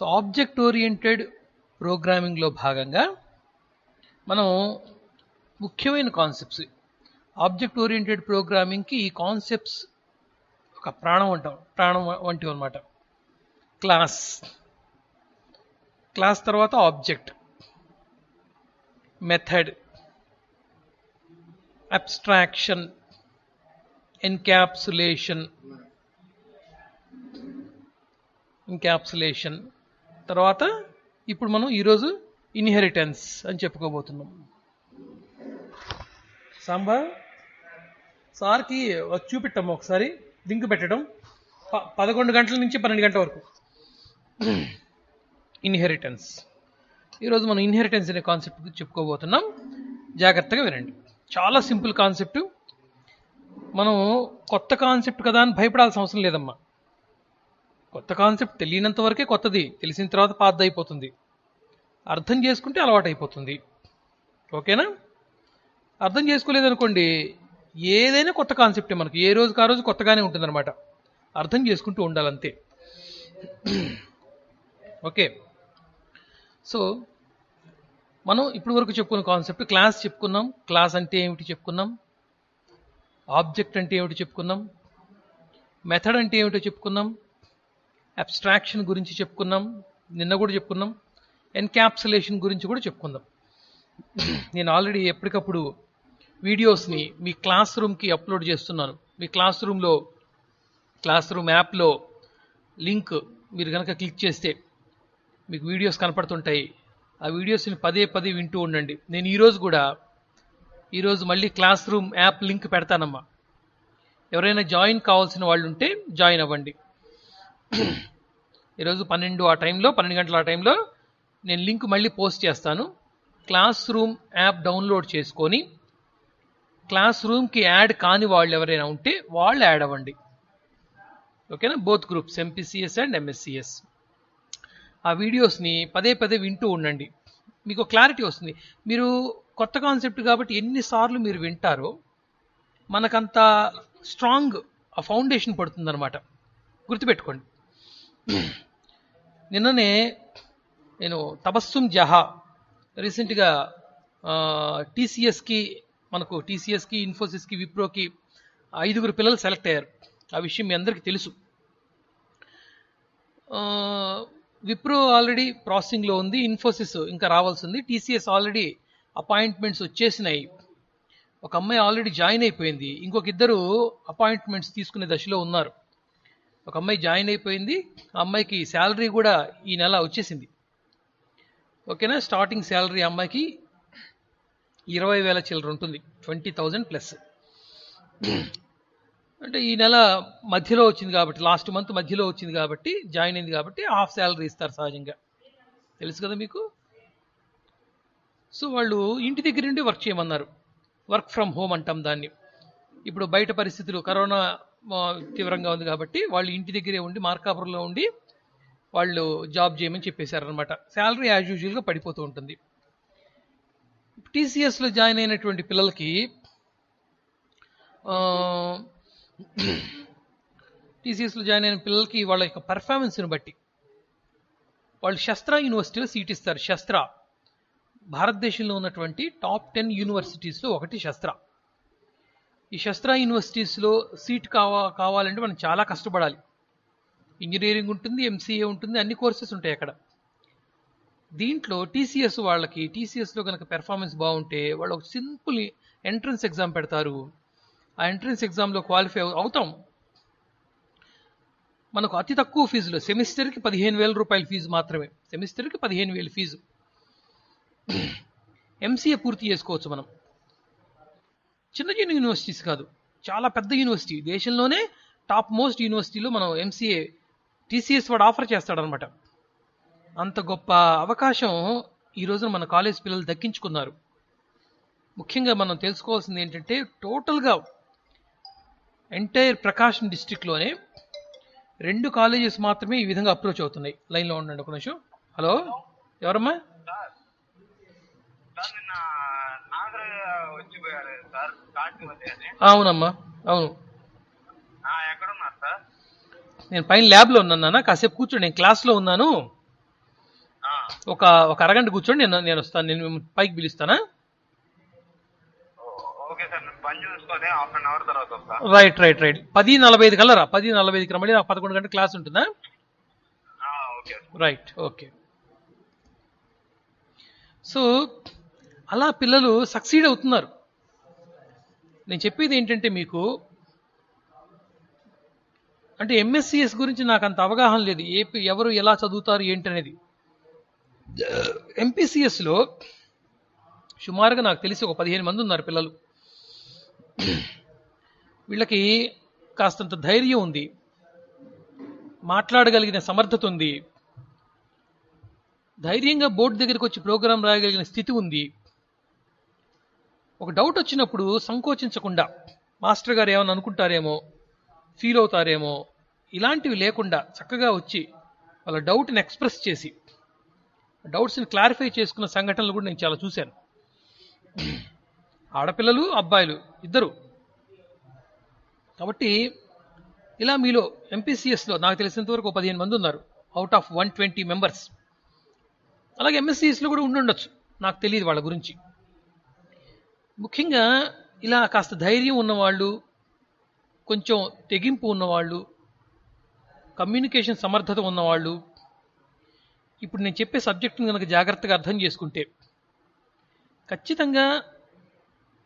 So object oriented ప్రోగ్రామింగ్లో భాగంగా మనం ముఖ్యమైన కాన్సెప్ట్స్, ఆబ్జెక్ట్ ఓరియంటెడ్ ప్రోగ్రామింగ్కి ఈ కాన్సెప్ట్స్ ఒక ప్రాణం వంటివి అనమాట. క్లాస్ తర్వాత ఆబ్జెక్ట్, మెథడ్, అబ్స్ట్రాక్షన్, ఎన్క్యాప్సులేషన్ తర్వాత ఇప్పుడు మనం ఈరోజు ఇన్హెరిటెన్స్ అని చెప్పుకోబోతున్నాం. సాంబా సార్కి చూపెట్టాము ఒకసారి లింక్ పెట్టడం 11 గంటల నుంచి 12 గంటల వరకు. ఇన్హెరిటెన్స్. ఈరోజు మనం ఇన్హెరిటెన్స్ అనే కాన్సెప్ట్ చెప్పుకోబోతున్నాం. జాగ్రత్తగా వినండి. చాలా సింపుల్ కాన్సెప్ట్. మనం కొత్త కాన్సెప్ట్ కదా అని భయపడాల్సిన అవసరం లేదమ్మా. కొత్త కాన్సెప్ట్ తెలియనంత వరకే కొత్తది, తెలిసిన తర్వాత పాతది అయిపోతుంది. అర్థం చేసుకుంటే అలవాటు అయిపోతుంది. ఓకేనా? అర్థం చేసుకోలేదనుకోండి, ఏదైనా కొత్త కాన్సెప్టే, మనకు ఏ రోజుకి ఆ రోజు కొత్తగానే ఉంటుందన్నమాట. అర్థం చేసుకుంటూ ఉండాలంతే. ఓకే, సో మనం ఇప్పటి వరకు చెప్పుకున్న కాన్సెప్ట్, క్లాస్ చెప్పుకున్నాం. క్లాస్ అంటే ఏమిటి చెప్పుకున్నాం, ఆబ్జెక్ట్ అంటే ఏమిటి చెప్పుకున్నాం, మెథడ్ అంటే ఏమిటో చెప్పుకున్నాం, అబ్స్ట్రాక్షన్ గురించి చెప్పుకున్నాం, నిన్న కూడా చెప్పుకున్నాం, ఎన్క్యాప్సులేషన్ గురించి కూడా చెప్పుకుందాం. నేను ఆల్రెడీ ఎప్పటికప్పుడు వీడియోస్ని మీ క్లాస్ రూమ్కి అప్లోడ్ చేస్తున్నాను. మీ క్లాస్ రూమ్ యాప్లో లింక్ మీరు కనుక క్లిక్ చేస్తే మీకు వీడియోస్ కనపడుతుంటాయి. ఆ వీడియోస్ని పదే వింటూ ఉండండి. నేను ఈరోజు మళ్ళీ క్లాస్ రూమ్ యాప్ లింక్ పెడతానమ్మా. ఎవరైనా జాయిన్ కావాల్సిన వాళ్ళు ఉంటే జాయిన్ అవ్వండి. ఈరోజు 12 గంటల ఆ టైంలో నేను లింక్ మళ్ళీ పోస్ట్ చేస్తాను. క్లాస్ రూమ్ యాప్ డౌన్లోడ్ చేసుకొని క్లాస్ రూమ్కి యాడ్ కాని వాళ్ళు ఎవరైనా ఉంటే వాళ్ళు యాడ్ అవ్వండి. ఓకేనా? Both groups, MPCS and MSCS. ఆ వీడియోస్ని పదే వింటూ ఉండండి. మీకు క్లారిటీ వస్తుంది. మీరు కొత్త కాన్సెప్ట్ కాబట్టి ఎన్నిసార్లు మీరు వింటారో మనకంత స్ట్రాంగ్ ఆ ఫౌండేషన్ పడుతుందన్నమాట. గుర్తుపెట్టుకోండి. నిన్ననే నేను తబస్సుమ్ జహా రీసెంట్గా టీసీఎస్కి, ఇన్ఫోసిస్కి, విప్రోకి 5 పిల్లలు సెలెక్ట్ అయ్యారు. ఆ విషయం మీ అందరికీ తెలుసు. విప్రో ఆల్రెడీ ప్రాసెసింగ్లో ఉంది, ఇన్ఫోసిస్ ఇంకా రావాల్సి ఉంది. టీసీఎస్ ఆల్రెడీ అపాయింట్మెంట్స్ వచ్చేసినాయి. ఒక అమ్మాయి ఆల్రెడీ జాయిన్ అయిపోయింది. ఇంకొక 2 అపాయింట్మెంట్స్ తీసుకునే దశలో ఉన్నారు. ఒక అమ్మాయి జాయిన్ అయిపోయింది. ఆ అమ్మాయికి శాలరీ కూడా ఈ నెల వచ్చేసింది. ఓకేనా? స్టార్టింగ్ శాలరీ అమ్మాయికి 20,000 చిల్లర ఉంటుంది, 20,000 ప్లస్. అంటే ఈ నెల మధ్యలో వచ్చింది కాబట్టి, లాస్ట్ మంత్ మధ్యలో వచ్చింది కాబట్టి, జాయిన్ అయింది కాబట్టి హాఫ్ శాలరీ ఇస్తారు సహజంగా. తెలుసు కదా మీకు. సో వాళ్ళు ఇంటి దగ్గర నుండి వర్క్ చేయమన్నారు. వర్క్ ఫ్రమ్ హోమ్ అంటాం దాన్ని. ఇప్పుడు బయట పరిస్థితులు, కరోనా తీవ్రంగా ఉంది కాబట్టి వాళ్ళు ఇంటి దగ్గరే ఉండి, మార్కాపురంలో ఉండి వాళ్ళు జాబ్ చేయమని చెప్పేశారనమాట. శాలరీ యాజ్ యూజువల్గా పడిపోతూ ఉంటుంది. టీసీఎస్లో జాయిన్ అయినటువంటి పిల్లలకి వాళ్ళ యొక్క పెర్ఫార్మెన్స్ని బట్టి వాళ్ళు శస్త్ర యూనివర్సిటీలో సీట్ ఇస్తారు. శస్త్ర భారతదేశంలో ఉన్నటువంటి టాప్ 10 యూనివర్సిటీస్లో ఒకటి శస్త్ర. ఈ శస్త్ర యూనివర్సిటీస్లో సీట్ కావాలంటే మనం చాలా కష్టపడాలి. ఇంజనీరింగ్ ఉంటుంది, ఎంసీఏ ఉంటుంది, అన్ని కోర్సెస్ ఉంటాయి అక్కడ. దీంట్లో టీసీఎస్లో కనుక పెర్ఫార్మెన్స్ బాగుంటే వాళ్ళు ఒక సింపుల్ ఎంట్రన్స్ ఎగ్జామ్ పెడతారు. ఆ ఎంట్రన్స్ ఎగ్జామ్లో క్వాలిఫై అవుతాం. మనకు అతి తక్కువ ఫీజులో సెమిస్టర్కి 15,000 రూపాయల ఫీజు మాత్రమే. సెమిస్టర్కి 15,000 ఫీజు. ఎంసీఏ పూర్తి చేసుకోవచ్చు మనం. చిన్న యూనివర్సిటీస్ కాదు, చాలా పెద్ద యూనివర్సిటీ, దేశంలోనే టాప్ మోస్ట్ యూనివర్సిటీలో మనం ఎంసీఏ టీసీఎస్ వాడు ఆఫర్ చేస్తాడనమాట. అంత గొప్ప అవకాశం ఈ రోజున మన కాలేజ్ పిల్లలు దక్కించుకున్నారు. ముఖ్యంగా మనం తెలుసుకోవాల్సింది ఏంటంటే, టోటల్గా ఎంటైర్ ప్రకాశం డిస్ట్రిక్ట్లోనే 2 కాలేజెస్ మాత్రమే ఈ విధంగా అప్రోచ్ అవుతున్నాయి. లైన్లో ఉండండి ఒక నిమిషం. హలో, ఎవరమ్మా? అవునమ్మా, అవును. నేను పైన ల్యాబ్లో ఉన్నాను, కాసేపు కూర్చోండి, నేను క్లాస్లో ఉన్నాను. ఒక ఒక అరగంట కూర్చోండి, నేను వస్తాను, నేను మిమ్మల్ని పైకి పిలుస్తానా? ఓకే సార్, నేను పని చూసుకొని హాఫ్ అన్ అవర్ తర్వాత వస్తా. రైట్ రైట్ రైట్ 10:45 కల్లా 10:45కి రమ్మడి, నాకు 11 గంటల క్లాస్ ఉంటుందా? Okay right, okay. సో అలా పిల్లలు సక్సీడ్ అవుతున్నారు. నేను చెప్పేది ఏంటంటే మీకు, అంటే ఎంఎస్సిఎస్ గురించి నాకు అంత అవగాహన లేదు, ఎవరు ఎలా చదువుతారు ఏంటనేది. ఎంపీసీఎస్లో సుమారుగా నాకు తెలిసి ఒక 15 మంది ఉన్నారు పిల్లలు. వీళ్ళకి కాస్తంత ధైర్యం ఉంది, మాట్లాడగలిగిన సమర్థత ఉంది, ధైర్యంగా బోర్డు దగ్గరికి వచ్చి ప్రోగ్రాం రాయగలిగిన స్థితి ఉంది. ఒక డౌట్ వచ్చినప్పుడు సంకోచించకుండా, మాస్టర్ గారు ఏమైనా అనుకుంటారేమో, ఫీల్ అవుతారేమో, ఇలాంటివి లేకుండా చక్కగా వచ్చి వాళ్ళ డౌట్ని ఎక్స్ప్రెస్ చేసి డౌట్స్ని క్లారిఫై చేసుకున్న సంఘటనలు కూడా నేను చాలా చూశాను. ఆడపిల్లలు అబ్బాయిలు ఇద్దరు. కాబట్టి ఇలా మీలో ఎంపీసీఎస్లో నాకు తెలిసినంత వరకు 15 మంది ఉన్నారు అవుట్ ఆఫ్ 120 మెంబర్స్. అలాగే ఎంఎస్సిఎస్లో కూడా ఉండుండొచ్చు, నాకు తెలియదు వాళ్ళ గురించి. ముఖ్యంగా ఇలా కాస్త ధైర్యం ఉన్నవాళ్ళు, కొంచెం తెగింపు ఉన్నవాళ్ళు, కమ్యూనికేషన్ సమర్థత ఉన్నవాళ్ళు, ఇప్పుడు నేను చెప్పే సబ్జెక్టును కనుక జాగ్రత్తగా అర్థం చేసుకుంటే ఖచ్చితంగా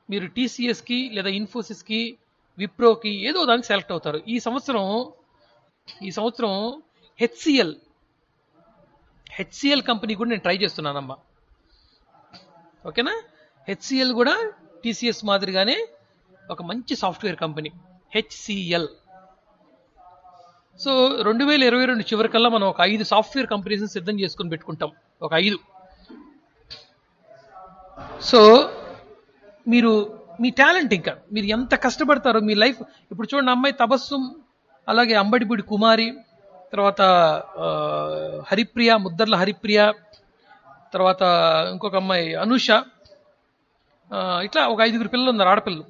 మీరు టీసీఎస్కి లేదా ఇన్ఫోసిస్కి, విప్రోకి ఏదో దానికి సెలెక్ట్ అవుతారు. ఈ సంవత్సరం హెచ్సిఎల్ కంపెనీ కూడా నేను ట్రై చేస్తున్నానమ్మా. ఓకేనా? హెచ్సిఎల్ కూడా టీసీఎస్ మాదిరిగానే ఒక మంచి సాఫ్ట్వేర్ కంపెనీ హెచ్సిఎల్. సో 2022 చివరికల్లా మనం ఒక 5 సాఫ్ట్వేర్ కంపెనీస్ని సిద్ధం చేసుకుని పెట్టుకుంటాం, ఒక 5. సో మీరు మీ టాలెంట్, ఇంకా మీరు ఎంత కష్టపడతారో మీ లైఫ్. ఇప్పుడు చూడండి, అమ్మాయి తబస్సుం, అలాగే అంబడిపూడి కుమారి, తర్వాత హరిప్రియ, ముద్దర్ల హరిప్రియ, తర్వాత ఇంకొక అమ్మాయి అనూష, ఇట్లా ఒక 5 పిల్లలు ఉన్నారు, ఆడపిల్లలు.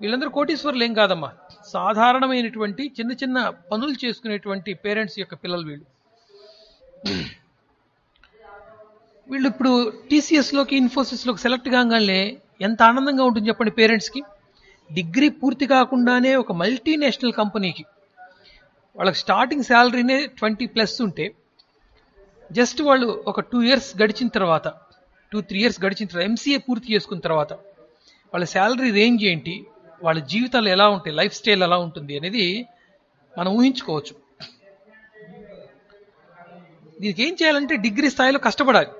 వీళ్ళందరూ కోటీశ్వరులు ఏం కాదమ్మా, సాధారణమైనటువంటి చిన్న చిన్న పనులు చేసుకునేటువంటి పేరెంట్స్ యొక్క పిల్లలు వీళ్ళు ఇప్పుడు టీసీఎస్లోకి, ఇన్ఫోసిస్లోకి సెలెక్ట్ కాగానే ఎంత ఆనందంగా ఉంటుంది చెప్పండి పేరెంట్స్కి. డిగ్రీ పూర్తి కాకుండానే ఒక మల్టీనేషనల్ కంపెనీకి వాళ్ళకి స్టార్టింగ్ శాలరీనే 20+ ఉంటే, జస్ట్ వాళ్ళు ఒక 2 ఇయర్స్ గడిచిన తర్వాత, 2-3 ఇయర్స్ గడిచిన తర్వాత, ఎంసీఏ పూర్తి చేసుకున్న తర్వాత వాళ్ళ శాలరీ రేంజ్ ఏంటి, వాళ్ళ జీవితాలు ఎలా ఉంటాయి, లైఫ్ స్టైల్ ఎలా ఉంటుంది అనేది మనం ఊహించుకోవచ్చు. దీనికి ఏం చేయాలంటే డిగ్రీ స్థాయిలో కష్టపడాలి.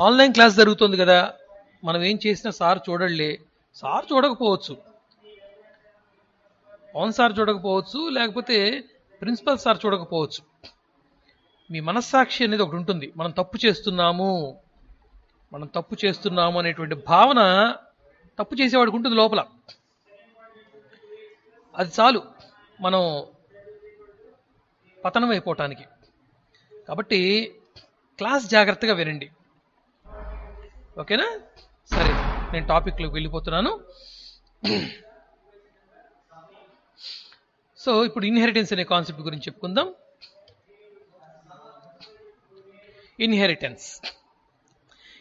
ఆన్లైన్ క్లాస్ జరుగుతుంది కదా, మనం ఏం చేసినా సార్ చూడలే, సార్ చూడకపోవచ్చు, పవన్ సార్ చూడకపోవచ్చు, లేకపోతే ప్రిన్సిపల్ సార్ చూడకపోవచ్చు. మీ మనస్సాక్షి అనేది ఒకటి ఉంటుంది. మనం తప్పు చేస్తున్నాము అనేటువంటి భావన తప్పు చేసేవాడికి ఉంటుంది లోపల. అది చాలు మనం పతనం అయిపోవటానికి. కాబట్టి క్లాస్ జాగ్రత్తగా వినండి, ఓకేనా? సరే, నేను టాపిక్లోకి వెళ్ళిపోతున్నాను. సో ఇప్పుడు ఇన్హెరిటెన్స్ అనే కాన్సెప్ట్ గురించి చెప్పుకుందాం.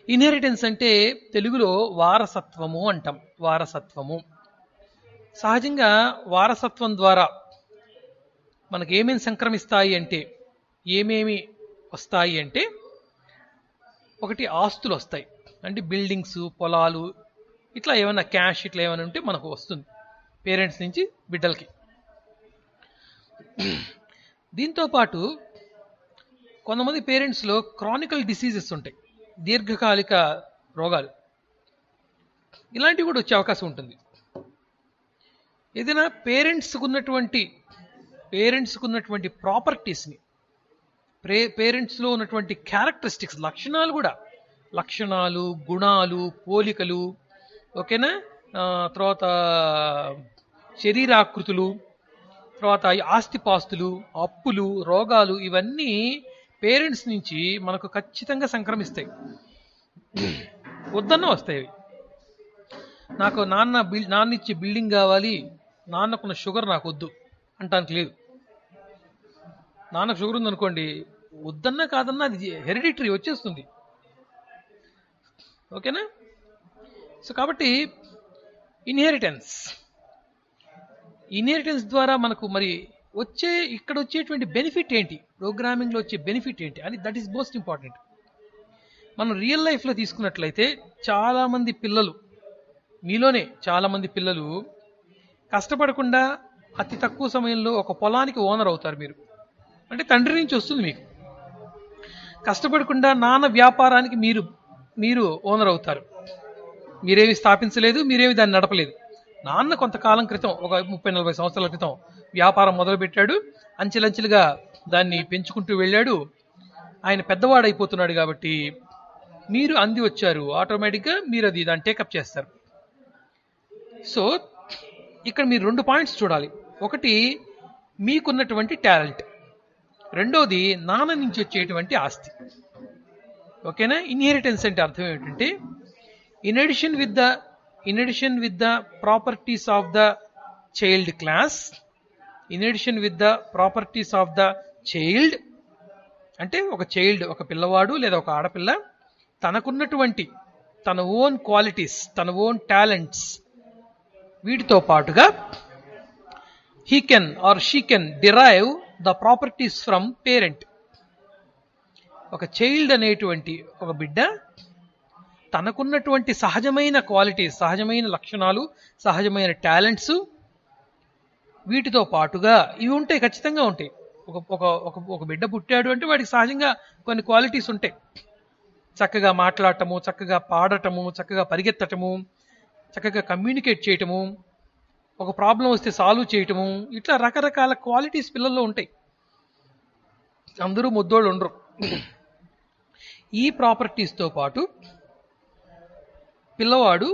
ఇన్హెరిటెన్స్ అంటే తెలుగులో వారసత్వము అంటాం. వారసత్వము సహజంగా వారసత్వం ద్వారా మనకు ఏమేమి సంక్రమిస్తాయి అంటే, ఏమేమి వస్తాయి అంటే, ఒకటి ఆస్తులు వస్తాయి, అంటే బిల్డింగ్స్, పొలాలు, ఇట్లా ఏమైనా క్యాష్ ఇట్లా ఏమైనా ఉంటే మనకు వస్తుంది పేరెంట్స్ నుంచి బిడ్డలకి. దీంతోపాటు కొంతమంది పేరెంట్స్లో క్రానికల్ డిసీజెస్ ఉంటాయి, దీర్ఘకాలిక రోగాలు, ఇలాంటివి కూడా వచ్చే అవకాశం ఉంటుంది. ఏదైనా పేరెంట్స్కు ఉన్నటువంటి ప్రాపర్టీస్ని, పేరెంట్స్లో ఉన్నటువంటి క్యారెక్టరిస్టిక్స్, లక్షణాలు, గుణాలు, పోలికలు, ఓకేనా, తర్వాత శరీరాకృతులు, తర్వాత ఆస్తిపాస్తులు, అప్పులు, రోగాలు, ఇవన్నీ పేరెంట్స్ నుంచి మనకు ఖచ్చితంగా సంక్రమిస్తాయి. వద్దన్న వస్తాయి. నాకు నాన్న ఇచ్చే బిల్డింగ్ కావాలి, నాన్నకున్న షుగర్ నాకు వద్దు అంటానికి లేదు. నాన్నకు షుగర్ ఉందనుకోండి, వద్దన్నా కాదన్నా అది హెరిడిటరీ వచ్చేస్తుంది. ఓకేనా? సో కాబట్టి ఇన్హెరిటెన్స్ ద్వారా మనకు మరి ఇక్కడ వచ్చేటువంటి బెనిఫిట్ ఏంటి, ప్రోగ్రామింగ్లో వచ్చే బెనిఫిట్ ఏంటి అని, దట్ ఈస్ మోస్ట్ ఇంపార్టెంట్. మనం రియల్ లైఫ్లో తీసుకున్నట్లయితే చాలామంది పిల్లలు, మీలోనే చాలామంది పిల్లలు కష్టపడకుండా అతి తక్కువ సమయంలో ఒక పొలానికి ఓనర్ అవుతారు. అంటే తండ్రి నుంచి వస్తుంది మీకు. కష్టపడకుండా నాన్న వ్యాపారానికి మీరు ఓనర్ అవుతారు. మీరేమి స్థాపించలేదు, మీరేమి దాన్ని నడపలేదు. నాన్న కొంతకాలం క్రితం, ఒక 30-40 సంవత్సరాల క్రితం వ్యాపారం మొదలుపెట్టాడు. అంచెలంచెలుగా దాన్ని పెంచుకుంటూ వెళ్ళాడు. ఆయన పెద్దవాడైపోతున్నాడు కాబట్టి మీరు అంది వచ్చారు, ఆటోమేటిక్గా మీరు దాన్ని టేకప్ చేస్తారు. సో ఇక్కడ మీరు 2 పాయింట్స్ చూడాలి. ఒకటి మీకున్నటువంటి టాలెంట్, రెండోది నాన్న నుంచి వచ్చేటువంటి ఆస్తి. ఓకేనా? ఇన్హెరిటెన్స్ అంటే అర్థం ఏమిటంటే in addition with the properties of the child class, in addition with the properties of the child అంటే ఒక పిల్లవాడు లేదా ఒక ఆడపిల్ల తనకున్నటువంటి తన ఓన్ క్వాలిటీస్, తన ఓన్ టాలెంట్స్, వీటితో పాటుగా he can or she can derive the properties from parent. ఒక చైల్డ్ అనేటువంటి ఒక బిడ్డ తనకున్నటువంటి సహజమైన క్వాలిటీస్, సహజమైన లక్షణాలు, సహజమైన టాలెంట్స్, వీటితో పాటుగా ఇవి ఉంటాయి, ఖచ్చితంగా ఉంటాయి. ఒక బిడ్డ పుట్టాడు అంటే వాడికి సహజంగా కొన్ని క్వాలిటీస్ ఉంటాయి. చక్కగా మాట్లాడటము, చక్కగా పాడటము, చక్కగా పరిగెత్తటము, చక్కగా కమ్యూనికేట్ చేయటము, ఒక ప్రాబ్లం వస్తే సాల్వ్ చేయటము, ఇట్లా రకరకాల క్వాలిటీస్ పిల్లల్లో ఉంటాయి. అందరూ ముద్దోళ్ళు ఉండరు. ఈ ప్రాపర్టీస్తో పాటు పిల్లవాడు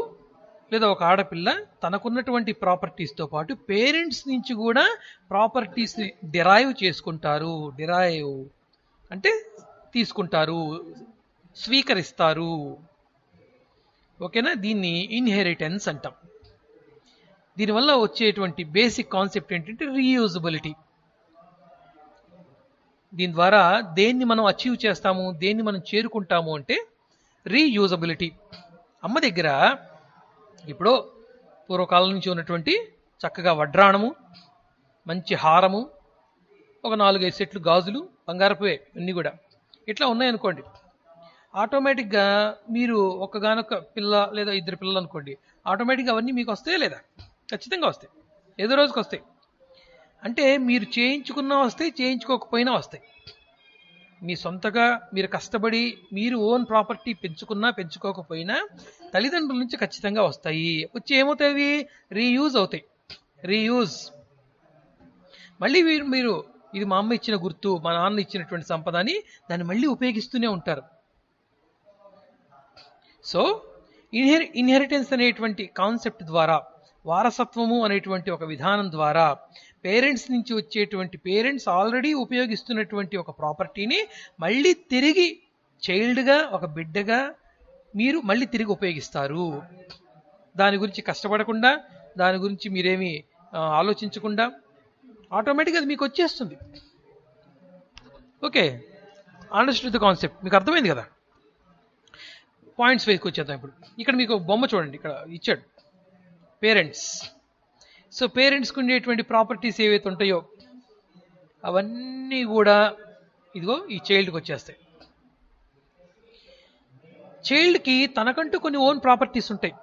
లేదా ఒక ఆడపిల్ల తనకున్నటువంటి ప్రాపర్టీస్తో పాటు పేరెంట్స్ నుంచి కూడా ప్రాపర్టీస్ డిరైవ్ చేసుకుంటారు. డిరైవ్ అంటే తీసుకుంటారు, స్వీకరిస్తారు. ఓకేనా? దీన్ని ఇన్హెరిటెన్స్ అంటాం. దీనివల్ల వచ్చేటువంటి బేసిక్ కాన్సెప్ట్ ఏంటంటే రీయూజబిలిటీ. దీని ద్వారా దేన్ని మనం అచీవ్ చేస్తాము, దేన్ని మనం చేరుకుంటాము అంటే రీయూజబిలిటీ. అమ్మ దగ్గర ఇప్పుడు పూర్వకాలం నుంచి ఉన్నటువంటి చక్కగా వడ్రాణము, మంచి హారము, ఒక 4-5 సెట్లు గాజులు, బంగారపువే ఇవన్నీ కూడా ఇట్లా ఉన్నాయనుకోండి, ఆటోమేటిక్గా మీరు ఒకగానొక పిల్ల లేదా 2 పిల్లలు అనుకోండి, ఆటోమేటిక్గా అవన్నీ మీకు వస్తాయా లేదా? ఖచ్చితంగా వస్తాయి, ఏదో రోజుకి వస్తాయి. అంటే మీరు చేయించుకున్నా వస్తాయి, చేయించుకోకపోయినా వస్తాయి. మీ సొంతగా మీరు కష్టపడి మీరు ఓన్ ప్రాపర్టీ పెంచుకున్నా పెంచుకోకపోయినా తల్లిదండ్రుల నుంచి ఖచ్చితంగా వస్తాయి. వచ్చి ఏమవుతాయి? రీయూజ్ అవుతాయి. రీయూజ్. మళ్ళీ మీరు ఇది మా అమ్మ ఇచ్చిన గుర్తు, మా నాన్న ఇచ్చినటువంటి సంపద అని దాన్ని మళ్ళీ ఉపయోగిస్తూనే ఉంటారు. సో ఇన్హెరిటెన్స్ అనేటువంటి కాన్సెప్ట్ ద్వారా, వారసత్వము అనేటువంటి ఒక విధానం ద్వారా పేరెంట్స్ నుంచి వచ్చేటువంటి, పేరెంట్స్ ఆల్రెడీ ఉపయోగిస్తున్నటువంటి ఒక ప్రాపర్టీని మళ్ళీ తిరిగి చైల్డ్గా, ఒక బిడ్డగా మీరు మళ్ళీ తిరిగి ఉపయోగిస్తారు. దాని గురించి కష్టపడకుండా, దాని గురించి మీరేమి ఆలోచించకుండా ఆటోమేటిక్గా అది మీకు వచ్చేస్తుంది. Okay, understood the concept. మీకు అర్థమైంది కదా? పాయింట్స్ వైజ్కి వచ్చేద్దాం. ఇప్పుడు ఇక్కడ మీకు బొమ్మ చూడండి, ఇక్కడ ఇచ్చాడు పేరెంట్స్. సో పేరెంట్స్కి ఉండేటువంటి ప్రాపర్టీస్ ఏవైతే ఉంటాయో అవన్నీ కూడా ఇదిగో ఈ చైల్డ్కి వచ్చేస్తాయి. చైల్డ్కి తనకంటూ కొన్ని ఓన్ ప్రాపర్టీస్ ఉంటాయి.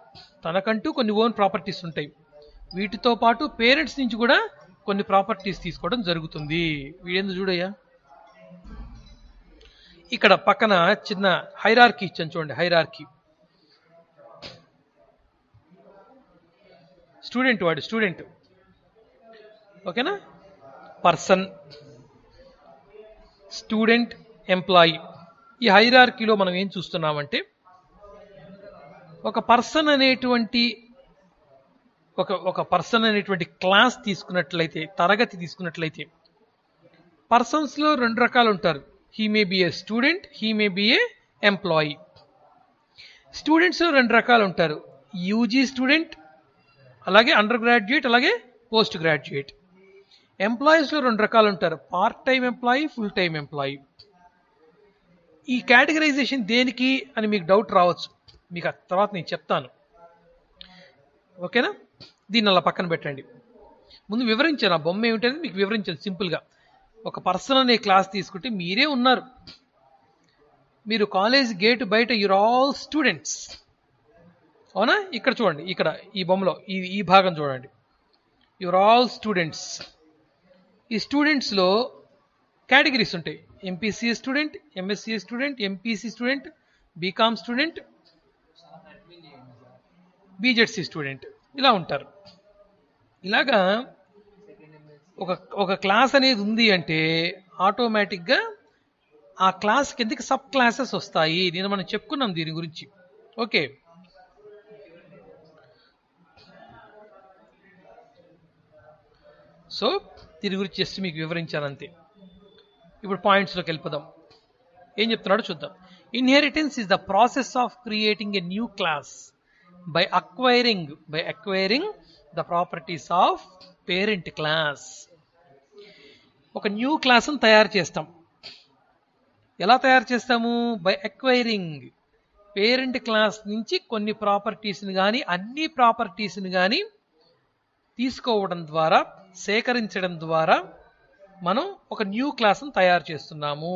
వీటితో పాటు పేరెంట్స్ నుంచి కూడా కొన్ని ప్రాపర్టీస్ తీసుకోవడం జరుగుతుంది. వీడేందు చూడయ్యా, ఇక్కడ పక్కన చిన్న హైరార్కీ ఇచ్చాను చూడండి. హైరార్కీ, స్టూడెంట్ ఓకేనా? Person, student, employee. ఈ హైరార్కీలో మనం ఏం చూస్తున్నామంటే ఒక పర్సన్ అనేటువంటి క్లాస్ తీసుకున్నట్లయితే, తరగతి తీసుకున్నట్లయితే పర్సన్స్లో 2 రకాలు ఉంటారు. He may be a student, he may be a employee. స్టూడెంట్స్లో 2 రకాలు ఉంటారు. యూజీ స్టూడెంట్, అలాగే అండర్ గ్రాడ్యుయేట్, అలాగే పోస్ట్ గ్రాడ్యుయేట్. ఎంప్లాయీస్లో 2 రకాలు ఉంటారు. Part time employee, full time employee. ఈ కేటగరైజేషన్ దేనికి అని మీకు డౌట్ రావచ్చు, మీకు ఆ తర్వాత నేను చెప్తాను. ఓకేనా? దీన్ని అలా పక్కన పెట్టండి. ముందు వివరించాను ఆ బొమ్మ ఏమిటనేది మీకు వివరించాను సింపుల్గా. ఒక పర్సన్ అనే క్లాస్ తీసుకుంటే మీరే ఉన్నారు, మీరు కాలేజ్ గేట్ బయట యూర్ ఆల్ స్టూడెంట్స్, అవునా? ఇక్కడ చూడండి, ఇక్కడ ఈ బొమ్మలో ఈ భాగం చూడండి, యూర్ ఆల్ స్టూడెంట్స్. ఈ స్టూడెంట్స్లో కేటగిరీస్ ఉంటాయి. MPC student, MSc student, MPC student, BCom student, BZC student, ఇలా ఉంటారు. ఇలాగా ఒక క్లాస్ అనేది ఉంది అంటే ఆటోమేటిక్గా ఆ క్లాస్ కిందకి సబ్ క్లాసెస్ వస్తాయి. నేను మనం చెప్పుకున్నాం దీని గురించి. ఓకే, సో దీని గురించి జస్ట్ మీకు వివరించాను అంతే. ఇప్పుడు పాయింట్స్లోకి వెళ్ళిపోదాం. ఏం చెప్తున్నాడో చూద్దాం. Inheritance is the process of creating a new class by acquiring the properties of parent class. ఒక న్యూ క్లాస్ని తయారు చేస్తాం. ఎలా తయారు చేస్తాము? బై అక్వైరింగ్, పేరెంట్ క్లాస్ నుంచి కొన్ని ప్రాపర్టీస్ని కానీ అన్ని ప్రాపర్టీస్ని కానీ తీసుకోవడం ద్వారా, సేకరించడం ద్వారా మనం ఒక న్యూ క్లాస్ని తయారు చేస్తున్నాము.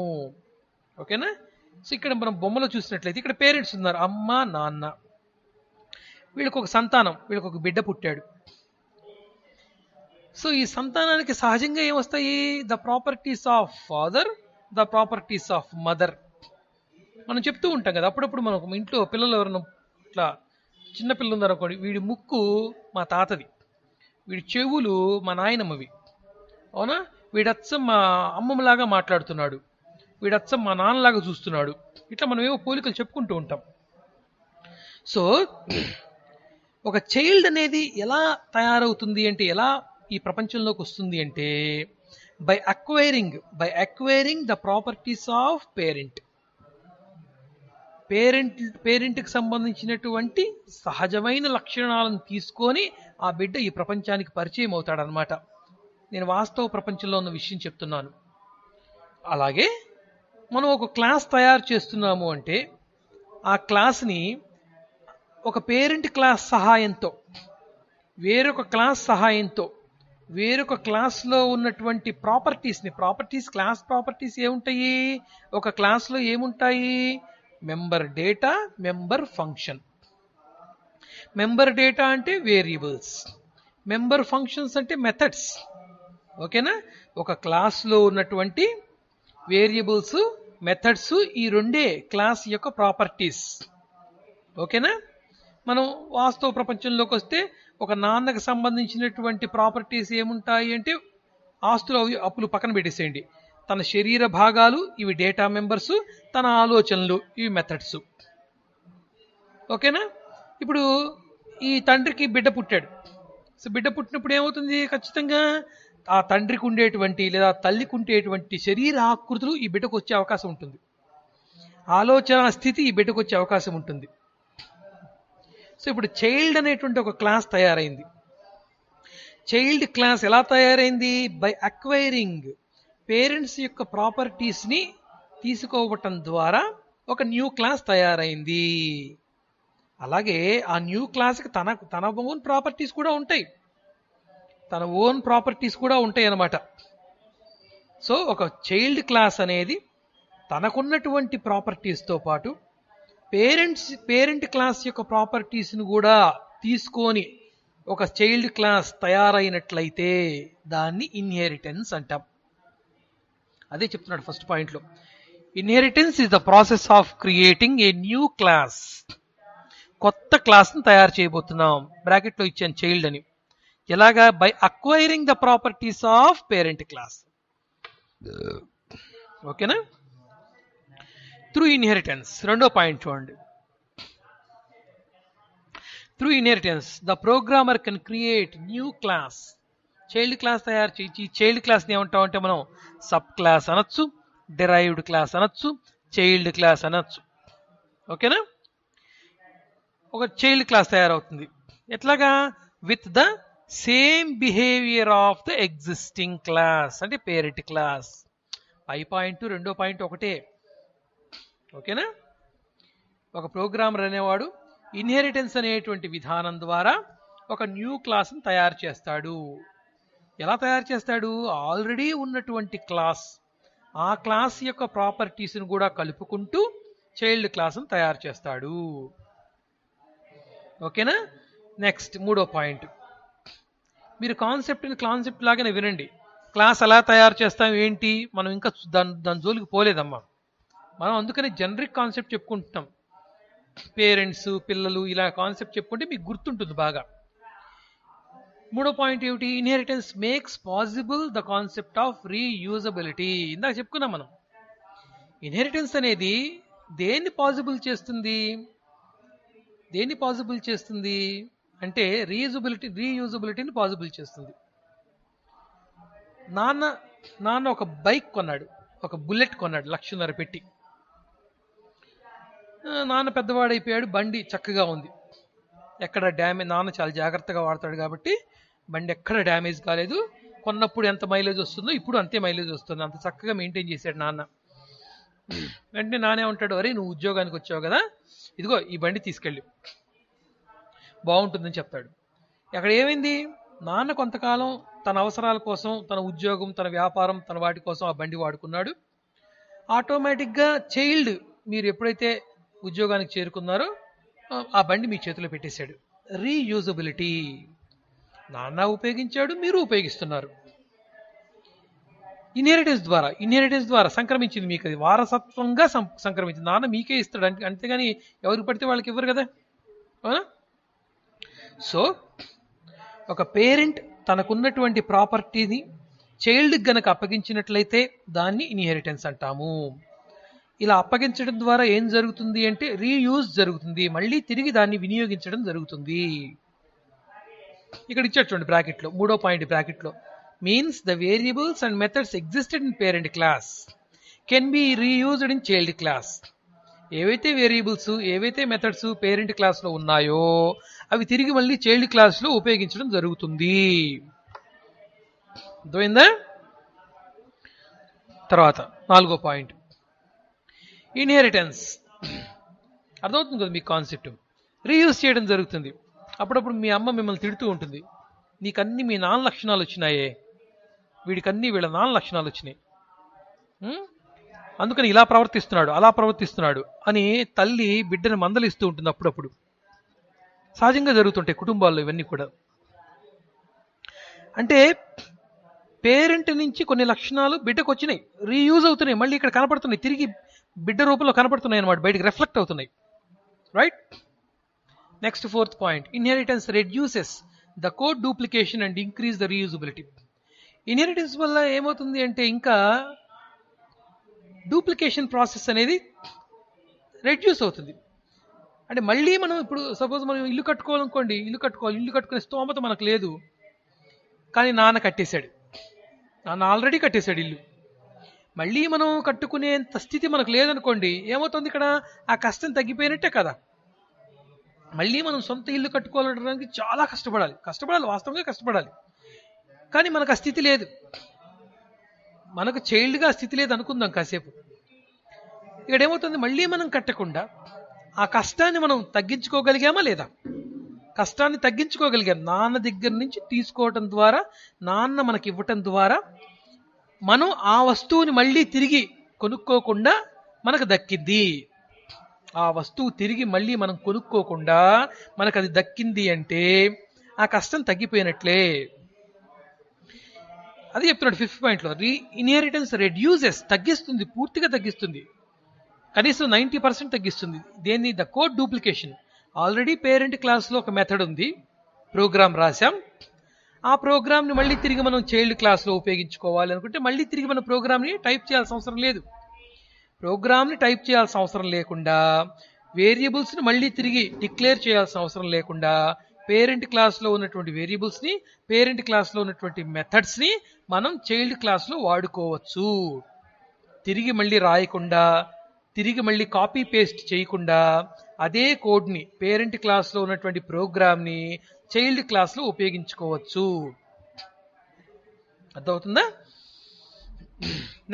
ఓకేనా? సో ఇక్కడ మనం బొమ్మలో చూసినట్లయితే ఇక్కడ పేరెంట్స్ ఉన్నారు, అమ్మ నాన్న. వీళ్ళకి ఒక సంతానం, వీళ్ళకి ఒక బిడ్డ పుట్టాడు. సో ఈ సంతానానికి సహజంగా ఏమొస్తాయి? The properties of father, the properties of mother. మనం చెప్తూ ఉంటాం కదా అప్పుడప్పుడు, మనం ఇంట్లో పిల్లలు ఎవరైనా ఇట్లా చిన్న పిల్లలు ఉన్నారనుకోండి, వీడి ముక్కు మా తాతది, వీడి చెవులు మా నాయనమ్మవి, అవునా? వీడచ్చం మా అమ్మమ్మలాగా మాట్లాడుతున్నాడు, వీడచ్చం మా నాన్నలాగా చూస్తున్నాడు. ఇట్లా మనం ఏవో పోలికలు చెప్పుకుంటూ ఉంటాం. సో ఒక చైల్డ్ అనేది ఎలా తయారవుతుంది అంటే, ఎలా ఈ ప్రపంచంలోకి వస్తుంది అంటే by acquiring the properties of పేరెంట్కి సంబంధించినటువంటి సహజమైన లక్షణాలను తీసుకొని ఆ బిడ్డ ఈ ప్రపంచానికి పరిచయం అవుతాడనమాట. నేను వాస్తవ ప్రపంచంలో ఉన్న విషయం చెప్తున్నాను. అలాగే మనం ఒక క్లాస్ తయారు చేస్తున్నాము అంటే ఆ క్లాస్ని ఒక పేరెంట్ క్లాస్ సహాయంతో, వేరొక క్లాస్ సహాయంతో, వేరొక క్లాస్లో ఉన్నటువంటి క్లాస్ ప్రాపర్టీస్ ఏముంటాయి? ఒక క్లాస్లో ఏముంటాయి? Member data, member function. Member data అంటే వేరియబుల్స్, మెంబర్ ఫంక్షన్స్ అంటే మెథడ్స్. ఓకేనా? ఒక క్లాస్లో ఉన్నటువంటి వేరియబుల్స్, మెథడ్స్, ఈ రెండే క్లాస్ యొక్క ప్రాపర్టీస్. ఓకేనా? మనం వాస్తవ ప్రపంచంలోకి వస్తే ఒక నాన్నకు సంబంధించినటువంటి ప్రాపర్టీస్ ఏముంటాయి అంటే, ఆస్తులు అప్పులు పక్కన పెట్టేసేయండి, తన శరీర భాగాలు ఇవి డేటా మెంబర్స్, తన ఆలోచనలు ఇవి మెథడ్స్. ఓకేనా? ఇప్పుడు ఈ తండ్రికి బిడ్డ పుట్టాడు. సో బిడ్డ పుట్టినప్పుడు ఏమవుతుంది? ఖచ్చితంగా ఆ తండ్రికి ఉండేటువంటి లేదా తల్లికి ఉండేటువంటి శరీర ఆకృతులు ఈ బిడ్డకు వచ్చే అవకాశం ఉంటుంది, ఆలోచన స్థితి ఈ బిడ్డకు వచ్చే అవకాశం ఉంటుంది. సో ఇప్పుడు చైల్డ్ అనేటువంటి ఒక క్లాస్ తయారైంది. చైల్డ్ క్లాస్ ఎలా తయారైంది? బై అక్వైరింగ్, పేరెంట్స్ యొక్క ప్రాపర్టీస్ని తీసుకోవటం ద్వారా ఒక న్యూ క్లాస్ తయారైంది. అలాగే ఆ న్యూ క్లాస్కి తన ఓన్ ప్రాపర్టీస్ కూడా ఉంటాయి, అన్నమాట. సో ఒక చైల్డ్ క్లాస్ అనేది తనకున్నటువంటి ప్రాపర్టీస్తో పాటు పేరెంట్ క్లాస్ యొక్క ప్రాపర్టీస్ని కూడా తీసుకొని ఒక చైల్డ్ క్లాస్ తయారైనట్లయితే దాన్ని ఇన్హెరిటెన్స్ అంటాం. అదే చెప్తున్నాడు ఫస్ట్ పాయింట్లో. Inheritance is the process of creating a new class. కొత్త క్లాస్ని తయారు చేయబోతున్నాం. బ్రాకెట్లో ఇచ్చాను చైల్డ్ అని. ఎలాగా? By acquiring the properties of parent class. ఓకేనా? Through inheritance. రెండో పాయింట్ చూడండి. Through inheritance the programmer can create new class. Child class తయారు చేసి చైల్డ్ క్లాస్ని ఏమంటామంటే మనం సబ్ క్లాస్ అనొచ్చు, డిరైవ్డ్ క్లాస్ అనొచ్చు, చైల్డ్ క్లాస్ అనొచ్చు. ఓకేనా? ఒక చైల్డ్ క్లాస్ తయారవుతుంది. ఎట్లాగా? With the same behaviour of the existing class, అంటే పేరెంట్ క్లాస్. పై పాయింట్ రెండో పాయింట్ ఒకటే. ఓకేనా? ఒక ప్రోగ్రామర్ అనేవాడు ఇన్హెరిటెన్స్ అనేటువంటి విధానం ద్వారా ఒక న్యూ క్లాస్ని తయారు చేస్తాడు. ఎలా తయారు చేస్తాడు? ఆల్రెడీ ఉన్నటువంటి క్లాస్, ఆ క్లాస్ యొక్క ప్రాపర్టీస్ని కూడా కలుపుకుంటూ చైల్డ్ క్లాస్ని తయారు చేస్తాడు. ఓకేనా? నెక్స్ట్ మూడో పాయింట్, మీరు కాన్సెప్ట్ లాగానే వినండి. క్లాస్ ఎలా తయారు చేస్తాం ఏంటి, మనం ఇంకా దాని జోలికి పోలేదమ్మా. మనం అందుకని జనరిక్ కాన్సెప్ట్ చెప్పుకుంటున్నాం. పేరెంట్స్, పిల్లలు, ఇలా కాన్సెప్ట్ చెప్పుకుంటే మీకు గుర్తుంటుంది బాగా. మూడో పాయింట్ ఏమిటి? Inheritance makes possible the concept of reusability. ఇందాక చెప్పుకున్నాం మనం. ఇన్హెరిటెన్స్ అనేది దేన్ని పాసిబుల్ చేస్తుంది అంటే రీయూజబిలిటీని పాసిబుల్ చేస్తుంది. నాన్న ఒక బైక్ కొన్నాడు, ఒక బుల్లెట్ కొన్నాడు 1,00,000 పెట్టి. నాన్న పెద్దవాడైపోయాడు, బండి చక్కగా ఉంది, ఎక్కడ డ్యామేజ్, నాన్న చాలా జాగ్రత్తగా వాడతాడు కాబట్టి బండి ఎక్కడ డ్యామేజ్ కాలేదు. కొన్నప్పుడు ఎంత మైలేజ్ వస్తుందో ఇప్పుడు అంతే మైలేజ్ వస్తుంది, అంత చక్కగా మెయింటైన్ చేశాడు నాన్న. వెంటనే నానే ఉంటాడు, అరే నువ్వు ఉద్యోగానికి వచ్చావు కదా, ఇదిగో ఈ బండి తీసుకెళ్ళి బాగుంటుందని చెప్తాడు. అక్కడ ఏమైంది? నాన్న కొంతకాలం తన అవసరాల కోసం, తన ఉద్యోగం, తన వ్యాపారం, తన వాటి కోసం ఆ బండి వాడుకున్నాడు. ఆటోమేటిక్గా చైల్డ్, మీరు ఎప్పుడైతే ఉద్యోగానికి చేరుకున్నారో ఆ బండి మీ చేతిలో పెట్టేశాడు. రీయూజబిలిటీ, నాన్న ఉపయోగించాడు, మీరు ఉపయోగిస్తున్నారు. ఇన్హెరిటెన్స్ ద్వారా సంక్రమించింది మీకు, అది వారసత్వంగా సంక్రమించింది. నాన్న మీకే ఇస్తాడు, అంతేగాని ఎవరికి పడితే వాళ్ళకి ఇవ్వరు కదా. సో ఒక పేరెంట్ తనకున్నటువంటి ప్రాపర్టీని చైల్డ్కి గనక అప్పగించినట్లయితే దాన్ని ఇన్హెరిటెన్స్ అంటాము. ఇలా అప్పగించడం ద్వారా ఏం జరుగుతుంది అంటే రీయూజ్ జరుగుతుంది, మళ్ళీ తిరిగి దాన్ని వినియోగించడం జరుగుతుంది. ఇక్కడ ఇచ్చాడు చూడండి బ్రాకెట్లో, మూడో పాయింట్ బ్రాకెట్లో, means the variables and methods existed in parent class can be reused in child class. ఏవైతే వేరియబుల్స్, ఏవైతే మెథడ్స్ పేరెంట్ క్లాస్లో ఉన్నాయో అవి తిరిగి మళ్ళీ చైల్డ్ క్లాస్లో ఉపయోగించడం జరుగుతుంది. అర్థమైందా? తర్వాత నాలుగో పాయింట్, ఇన్హెరిటెన్స్. అర్థమవుతుంది కదా మీకు కాన్సెప్ట్. రీయూజ్ చేయడం జరుగుతుంది. అప్పుడప్పుడు మీ అమ్మ మిమ్మల్ని తిడుతూ ఉంటుంది, నీకన్నీ మీ నాన్న లక్షణాలు వచ్చినాయే, వీడికన్నీ వీళ్ళ నాన్న లక్షణాలు వచ్చినాయి, అందుకని ఇలా ప్రవర్తిస్తున్నాడు, అలా ప్రవర్తిస్తున్నాడు అని తల్లి బిడ్డను మందలిస్తూ ఉంటుంది. అప్పుడప్పుడు సహజంగా జరుగుతుంటాయి కుటుంబాల్లో ఇవన్నీ కూడా. అంటే పేరెంట్ నుంచి కొన్ని లక్షణాలు బిడ్డకు వచ్చినాయి, రీయూజ్ అవుతున్నాయి, మళ్ళీ ఇక్కడ కనపడుతున్నాయి, తిరిగి బిడ్డ రూపంలో కనపడుతున్నాయి అన్నమాట, బయటకు రిఫ్లెక్ట్ అవుతున్నాయి. Right? Next fourth point, inheritance reduces the code duplication and increase the reusability. Inheritance వల్ల ఏమవుతుంది అంటే ఇంకా డూప్లికేషన్ ప్రాసెస్ అనేది రెడ్యూస్ అవుతుంది. అంటే మళ్ళీ మనం ఇప్పుడు సపోజ్ మనం ఇల్లు కట్టుకోవాలనుకోండి, ఇల్లు కట్టుకునే స్తోమత మనకు లేదు, కానీ నాన్న కట్టేశాడు, నాన్న ఆల్రెడీ కట్టేశాడు ఇల్లు. మళ్ళీ మనం కట్టుకునేంత స్థితి మనకు లేదనుకోండి, ఏమవుతుంది ఇక్కడ? ఆ కష్టం తగ్గిపోయినట్టే కదా. మళ్ళీ మనం సొంత ఇల్లు కట్టుకోవాలనడానికి చాలా కష్టపడాలి, వాస్తవంగా కష్టపడాలి. కానీ మనకు ఆ స్థితి లేదు, మనకు చైల్డ్గా ఆ స్థితి లేదు అనుకుందాం కాసేపు. ఇక్కడ ఏమవుతుంది? మళ్ళీ మనం కట్టకుండా ఆ కష్టాన్ని మనం తగ్గించుకోగలిగామా లేదా? కష్టాన్ని తగ్గించుకోగలిగాం. నాన్న దగ్గర నుంచి తీసుకోవటం ద్వారా, నాన్న మనకి ఇవ్వటం ద్వారా మనం ఆ వస్తువుని మళ్ళీ తిరిగి కొనుక్కోకుండా మనకు దక్కింది. ఆ వస్తువు తిరిగి మళ్ళీ మనం కొనుక్కోకుండా మనకు అది దక్కింది అంటే ఆ కష్టం తగ్గిపోయినట్లే. అది చెప్తున్నాడు ఫిఫ్త్ పాయింట్లో. ఇన్హెరిటెన్స్ రెడ్యూసెస్, తగ్గిస్తుంది, పూర్తిగా తగ్గిస్తుంది, కనీసం 90% తగ్గిస్తుంది. దేన్ని? The code duplication. Already parent క్లాస్లో ఒక మెథడ్ ఉంది, ప్రోగ్రామ్ రాశాం, ఆ ప్రోగ్రామ్ని మళ్ళీ తిరిగి మనం చైల్డ్ క్లాస్లో ఉపయోగించుకోవాలి అనుకుంటే మళ్ళీ తిరిగి మన ప్రోగ్రామ్ని టైప్ చేయాల్సిన అవసరం లేదు. ప్రోగ్రామ్ని టైప్ చేయాల్సిన అవసరం లేకుండా, వేరియబుల్స్ని మళ్ళీ తిరిగి డిక్లేర్ చేయాల్సిన అవసరం లేకుండా, పేరెంట్ క్లాస్లో ఉన్నటువంటి వేరియబుల్స్ని, పేరెంట్ క్లాస్లో ఉన్నటువంటి మెథడ్స్ని మనం చైల్డ్ క్లాస్లో వాడుకోవచ్చు. తిరిగి మళ్ళీ రాయకుండా, తిరిగి మళ్ళీ కాపీ పేస్ట్ చేయకుండా అదే కోడ్ని, పేరెంట్ క్లాస్లో ఉన్నటువంటి ప్రోగ్రామ్ని చైల్డ్ క్లాస్లో ఉపయోగించుకోవచ్చు. అర్థమవుతుందా?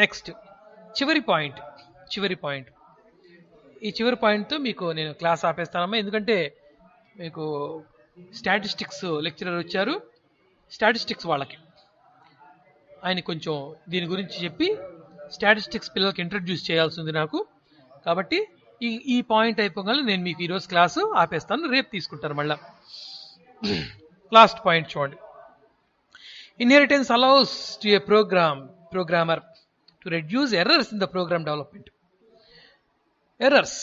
నెక్స్ట్ చివరి పాయింట్, ఈ చివరి పాయింట్తో మీకు నేను క్లాస్ ఆపేస్తానమ్మా, ఎందుకంటే మీకు స్టాటిస్టిక్స్ లెక్చరర్ వచ్చారు. స్టాటిస్టిక్స్ వాళ్ళకి ఆయన కొంచెం దీని గురించి చెప్పి స్టాటిస్టిక్స్ పిల్లలకి ఇంట్రడ్యూస్ చేయాల్సి ఉంది నాకు. కాబట్టి ఈ పాయింట్ అయిపోగానే నేను మీకు ఈరోజు క్లాసు ఆపేస్తాను, రేపు తీసుకుంటాను మళ్ళా. లాస్ట్ పాయింట్ చూడండి. Inheritance allows to a programmer to reduce errors in the program development. Errors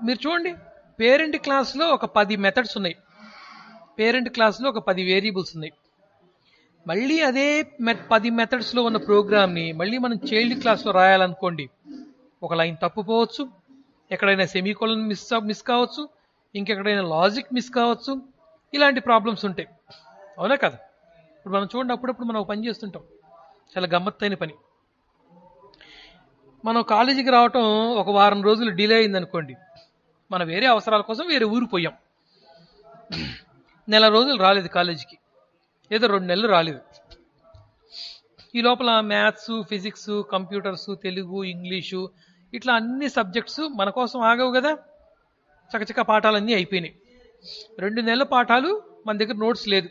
మీరు చూడండి, పేరెంట్ క్లాస్లో ఒక 10 మెథడ్స్ ఉన్నాయి, పేరెంట్ క్లాస్లో ఒక 10 వేరియబుల్స్ ఉన్నాయి. మళ్ళీ అదే 10 మెథడ్స్లో ఉన్న ప్రోగ్రామ్ని మళ్ళీ మనం చైల్డ్ క్లాస్లో రాయాలనుకోండి, ఒక లైన్ తప్పుపోవచ్చు, ఎక్కడైనా సెమీకోలన్ మిస్ కావచ్చు, ఇంకెక్కడైనా లాజిక్ మిస్ కావచ్చు, ఇలాంటి ప్రాబ్లమ్స్ ఉంటాయి. అవునా కదా? ఇప్పుడు మనం చూడండి, అప్పుడప్పుడు మనం పని చేస్తుంటాం, చాలా గమ్మత్తైన పని. మనం కాలేజీకి రావటం ఒక వారం రోజులు డిలే అయిందనుకోండి, మనం వేరే అవసరాల కోసం వేరే ఊరు పోయాం, నెల రోజులు రాలేదు కాలేజీకి, ఏదో 2 నెలలు రాలేదు. ఈ లోపల maths, physics, computers, Telugu, English ఇట్లా అన్ని సబ్జెక్ట్స్ మన కోసం ఆగవు కదా. చకచక పాఠాలన్నీ అయిపోయినాయి. 2 నెలల పాఠాలు మన దగ్గర నోట్స్ లేదు.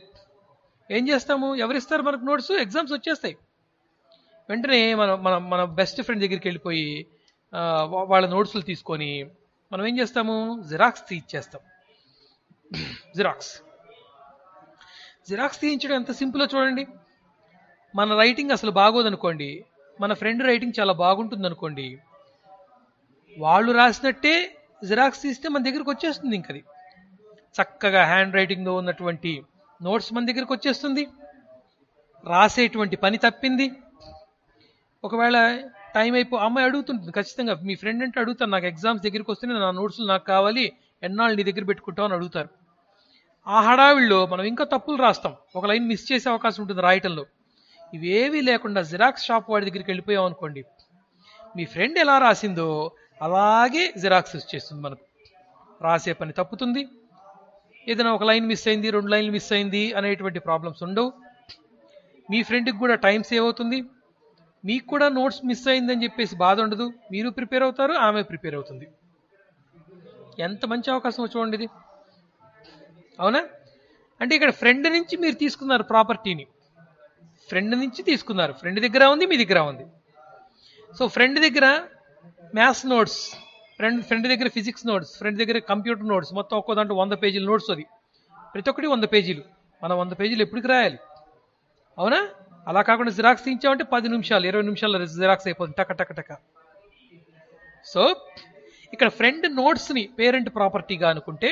ఏం చేస్తాము? ఎవరిస్తారు మనకు నోట్స్? ఎగ్జామ్స్ వచ్చేస్తాయి. వెంటనే మన బెస్ట్ ఫ్రెండ్ దగ్గరికి వెళ్ళిపోయి వాళ్ళ నోట్స్లు తీసుకొని మనం ఏం చేస్తాము? జిరాక్స్ తీయించేస్తాం. జిరాక్స్ తీయించడం ఎంత సింపుల్లో చూడండి. మన రైటింగ్ అసలు బాగోదనుకోండి, మన ఫ్రెండ్ రైటింగ్ చాలా బాగుంటుంది అనుకోండి, వాళ్ళు రాసినట్టే జిరాక్స్ తీస్తే మన దగ్గరికి వచ్చేస్తుంది. ఇంకది చక్కగా హ్యాండ్ రైటింగ్లో ఉన్నటువంటి నోట్స్ మన దగ్గరికి వచ్చేస్తుంది. రాసేటువంటి పని తప్పింది. ఒకవేళ టైం అమ్మాయి అడుగుతుంటుంది ఖచ్చితంగా, మీ ఫ్రెండ్ అంటే అడుగుతారు, నాకు ఎగ్జామ్స్ దగ్గరికి వస్తేనే నా నోట్స్లు నాకు కావాలి, ఎన్నాళ్ళు నీ దగ్గర పెట్టుకుంటావు అని అడుగుతారు. ఆ హడావిల్లో మనం ఇంకా తప్పులు రాస్తాం, ఒక లైన్ మిస్ చేసే అవకాశం ఉంటుంది రాయటంలో. ఇవేవీ లేకుండా జిరాక్స్ షాప్ వాడి దగ్గరికి వెళ్ళిపోయాం అనుకోండి, మీ ఫ్రెండ్ ఎలా రాసిందో అలాగే జిరాక్స్ వచ్చేస్తుంది. మనకు రాసే పని తప్పుతుంది, ఏదైనా ఒక లైన్ మిస్ అయింది, 2 లైన్లు మిస్ అయింది అనేటువంటి ప్రాబ్లమ్స్ ఉండవు. మీ ఫ్రెండ్కి కూడా టైం సేవ్ అవుతుంది, మీకు కూడా నోట్స్ మిస్ అయిందని చెప్పేసి బాధ ఉండదు. మీరు ప్రిపేర్ అవుతారు, ఆమె ప్రిపేర్ అవుతుంది. ఎంత మంచి అవకాశం చూడండి ఇది. అవునా? అంటే ఇక్కడ ఫ్రెండ్ నుంచి మీరు తీసుకున్నారు ప్రాపర్టీని, ఫ్రెండ్ నుంచి తీసుకున్నారు, ఫ్రెండ్ దగ్గర ఉంది, మీ దగ్గర ఉంది. సో ఫ్రెండ్ దగ్గర మ్యాథ్స్ నోట్స్, ఫ్రెండ్ దగ్గర ఫిజిక్స్ నోట్స్, ఫ్రెండ్ దగ్గర కంప్యూటర్ నోట్స్, మొత్తం ఒక్కో దాంట్లో 100 పేజీల నోట్స్. అది ప్రతి ఒక్కటి 100 పేజీలు. మనం 100 పేజీలు ఎప్పటికి రాయాలి? అవునా? అలా కాకుండా జిరాక్స్ తీయించామంటే 10 నిమిషాలు 20 నిమిషాల్లో జిరాక్స్ అయిపోతుంది, టక టక టక. సో ఇక్కడ ఫ్రెండ్ నోట్స్ని పేరెంట్ ప్రాపర్టీగా అనుకుంటే,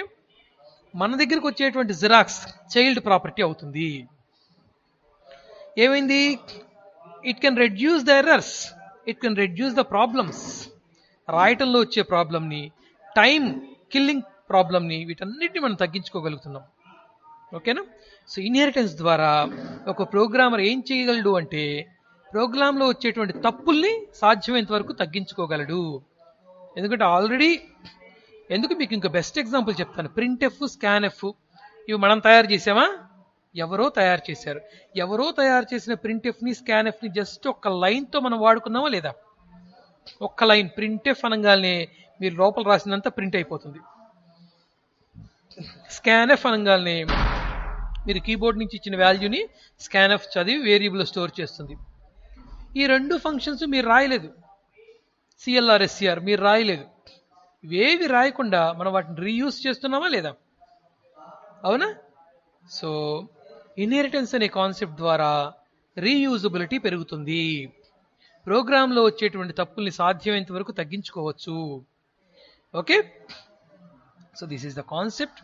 మన దగ్గరికి వచ్చేటువంటి జిరాక్స్ చైల్డ్ ప్రాపర్టీ అవుతుంది. ఏమైంది? It can reduce the errors, it can reduce the problems. రాయటంలో వచ్చే ప్రాబ్లమ్ని, టైం కిల్లింగ్ ప్రాబ్లమ్ని, వీటన్నిటిని మనం తగ్గించుకోగలుగుతున్నాం. ఓకేనా? సో ఇన్హెరిటెన్స్ ద్వారా ఒక ప్రోగ్రామర్ ఏం చేయగలడు అంటే, ప్రోగ్రాంలో వచ్చేటువంటి తప్పుల్ని సాధ్యమైనంత వరకు తగ్గించుకోగలడు. ఎందుకంటే ఆల్రెడీ, ఎందుకు మీకు ఇంకా బెస్ట్ ఎగ్జాంపుల్ చెప్తాను. ప్రింట్ఎఫ్, స్కాన్ఎఫ్ ఇవి మనం తయారు చేసామా? ఎవరో తయారు చేశారు. ఎవరో తయారు చేసిన ప్రింట్ఎఫ్ని, స్కాన్ఎఫ్ని జస్ట్ ఒక్క లైన్తో మనం వాడుకున్నామా లేదా? ఒక్క లైన్ ప్రింట్ఎఫ్ అనగానే మీరు లోపల రాసినంత ప్రింట్ అయిపోతుంది. స్కాన్ఎఫ్ అనగానే మీరు కీబోర్డ్ నుంచి ఇచ్చిన వాల్యూని స్కాన్ఎఫ్ చదివి వేరియబుల్ స్టోర్ చేస్తుంది. ఈ 2 ఫంక్షన్స్ మీరు రాయలేదు. సిఎల్ఆర్, ఎస్సిఆర్ మీరు రాయలేదు. ఇవేవి రాయకుండా మనం వాటిని రీయూజ్ చేస్తున్నామా లేదా? అవునా? సో ఇన్హెరిటెన్స్ అనే కాన్సెప్ట్ ద్వారా రీయూజబిలిటీ పెరుగుతుంది. ప్రోగ్రాంలో వచ్చేటువంటి తప్పుల్ని సాధ్యమైనంత వరకు తగ్గించుకోవచ్చు. Okay? So this is the concept.